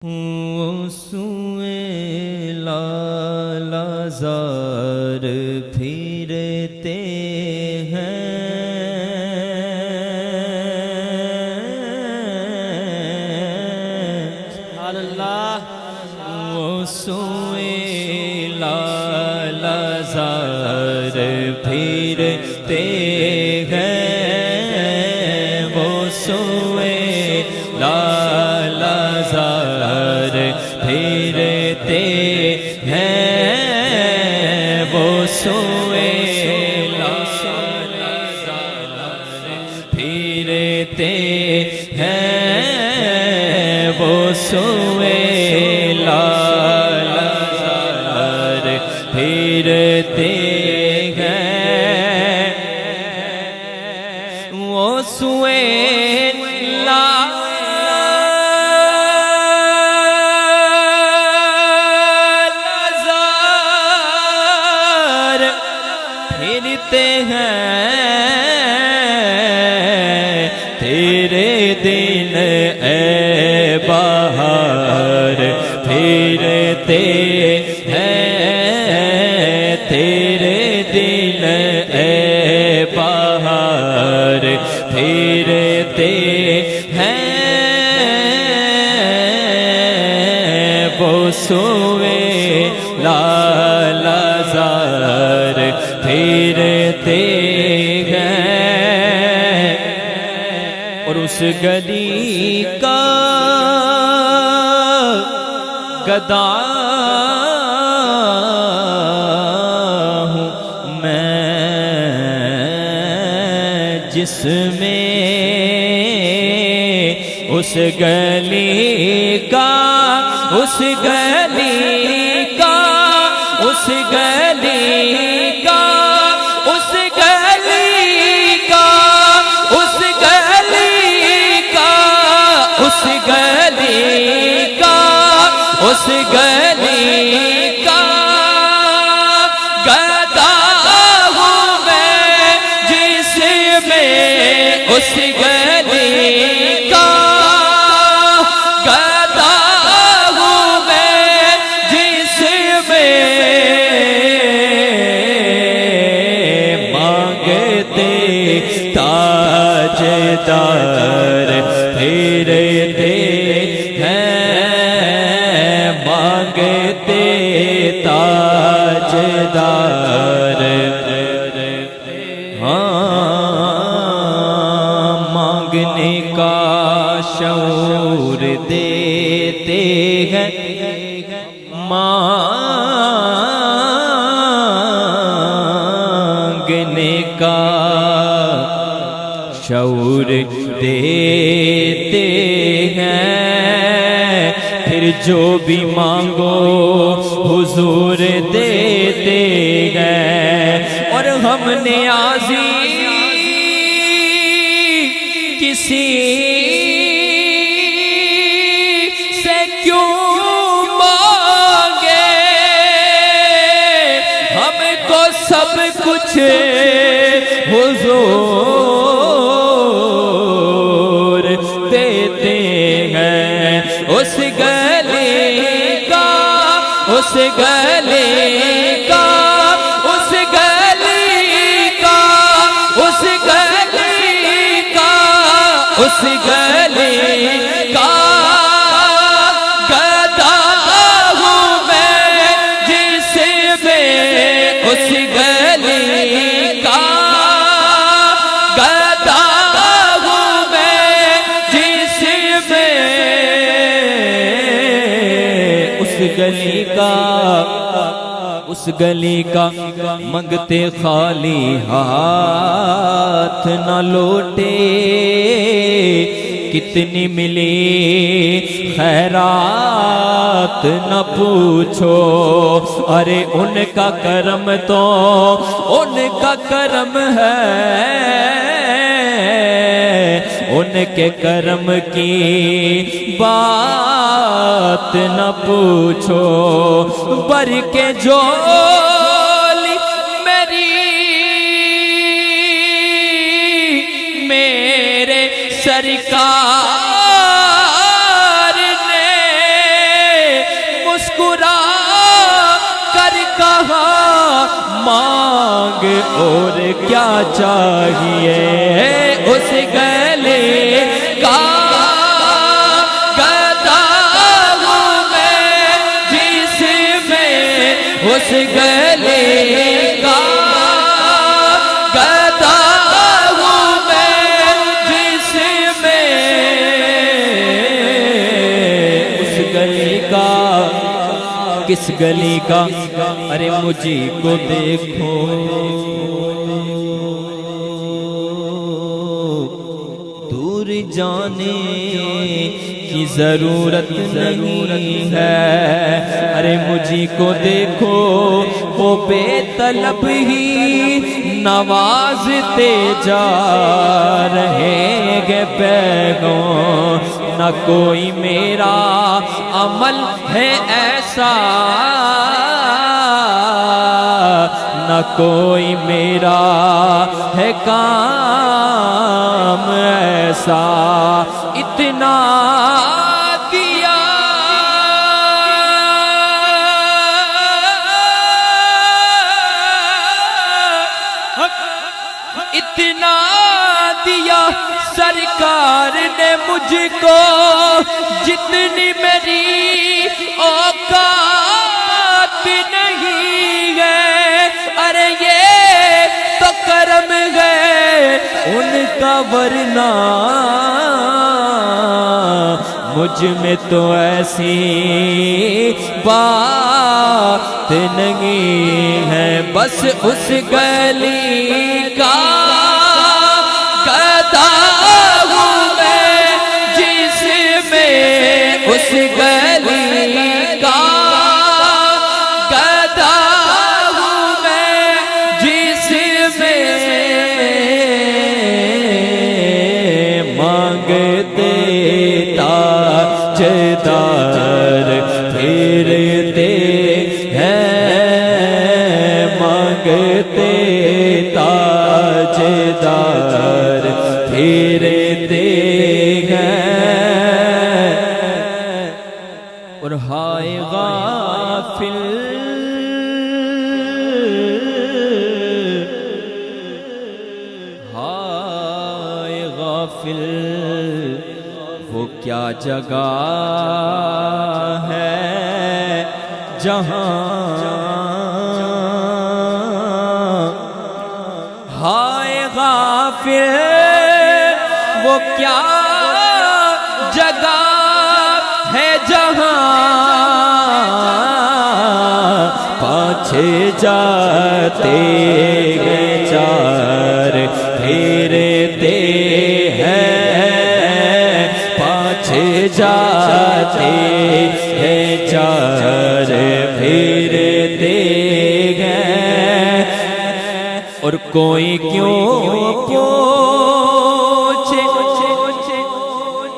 سوئے لالا زار پھرتے ہیں، سبحان اللہ۔ وہ سوئے لالا زار پھرتے ہیں، وہ سوئے لالا زار پھرتے ہیں، وہ سوئے لالا زار پھرتے ہیں، وہ سوئے لالا زار پھرتے ہیں، وہ سوئے پھرتے ہیں، تیرے دن اے بہار پھرتے ہیں، تیرے دن اے بہار پھرتے ہیں، وہ سوئے لالا زار پھرتے ہیں، اور اس گلی کا گدا ہوں میں، جس میں اس گلی کا اس گلی کا اس گلی کا اس گلی کا اس گلی کا اس گلی کا اس گلی کا گدا ہوں میں، جس میں اس گلی کا گدا ہوں میں، جس میں مانگتے تاجدار پھرتے ہیں، مانگتے تاجدار، ہاں مانگنے کا شعور دیتے ہیں، مانگنے کا شعور دیتے ہیں، پھر جو بھی مانگو حضور دیتے ہیں، اور ہم نیازی کسی سے کیوں مانگے، ہم کو سب کچھ حضور دیتے ہیں، اس گلی کا اس گلی کا اس گلی کا اس گلی کا اس گلی کا گدا ہوں میں، جس میں اس گلی کا گدا ہوں میں، جس میں اس گلی کا اس گلی کا منگتے خالی ہاتھ نہ لوٹے، کتنی ملی خیرات نہ پوچھو، ارے ان کا کرم تو ان کا کرم ہے، ان کے کرم کی بات نہ پوچھو، بر کے جولی میری میرے سرکار نے مانگ اور کیا چاہیے اس گلے کا گدا ہوں میں جس میں اس گلے کا گدا ہوں میں جس میں اس گلے کا کس گلی کا ارے مجھے کو دیکھو دور جانے کی ضرورت نہیں ہے ارے مجھے کو دیکھو وہ بے طلب ہی نوازتے جا رہے گے بیگوں نہ کوئی میرا عمل ہے ایسا نہ کوئی میرا ہے کام ایسا اتنا دیا اتنا دیا سرکار نے مجھ کو جتنی میری اوقات نہیں ہے ارے یہ تو کرم ہے ان کا ورنہ مجھ میں تو ایسی بات نہیں ہے بس اس گلی کا گدا ہوں میں جس میں اس گلی کا گدا ہوں میں جس میں مانگتے تاجدار پھرتے ہیں مانگتے تاجدار پھرتے ہیں اور ہائے غافل ہائے غافل وہ کیا جگہ ہے جہاں ہائے غافل وہ کیا جگہ ہے جہاں پاچھے جاتے ہیں چار پھرتے جاتے ہیں چار پھرتے ہیں اور کوئی کیوں پوچھے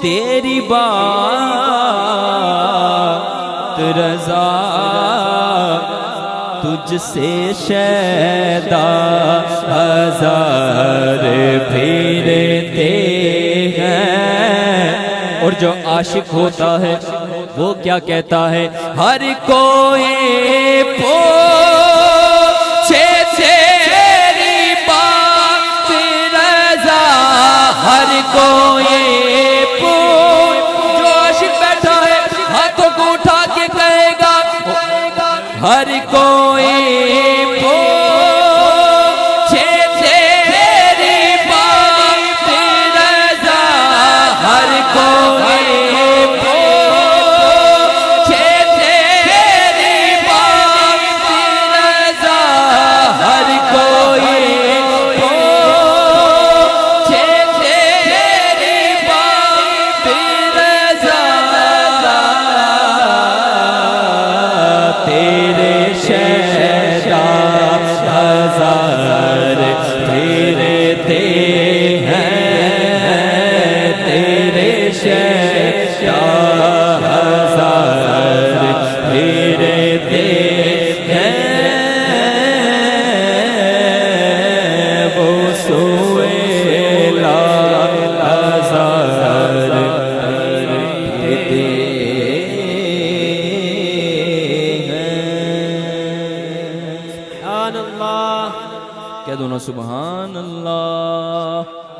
تیری بات رضا تجھ سے شیدا ہزار پھرتے ہیں اور جو عاشق ہوتا ہے وہ کیا کہتا ہے ہر کوئی پوچھے تیری بات رضا ہر کوئی جو عاشق بیٹھا ہے ہاتھوں کو اٹھا کے کہے گا ہر کوئی کہہ دو نا سبحان اللہ۔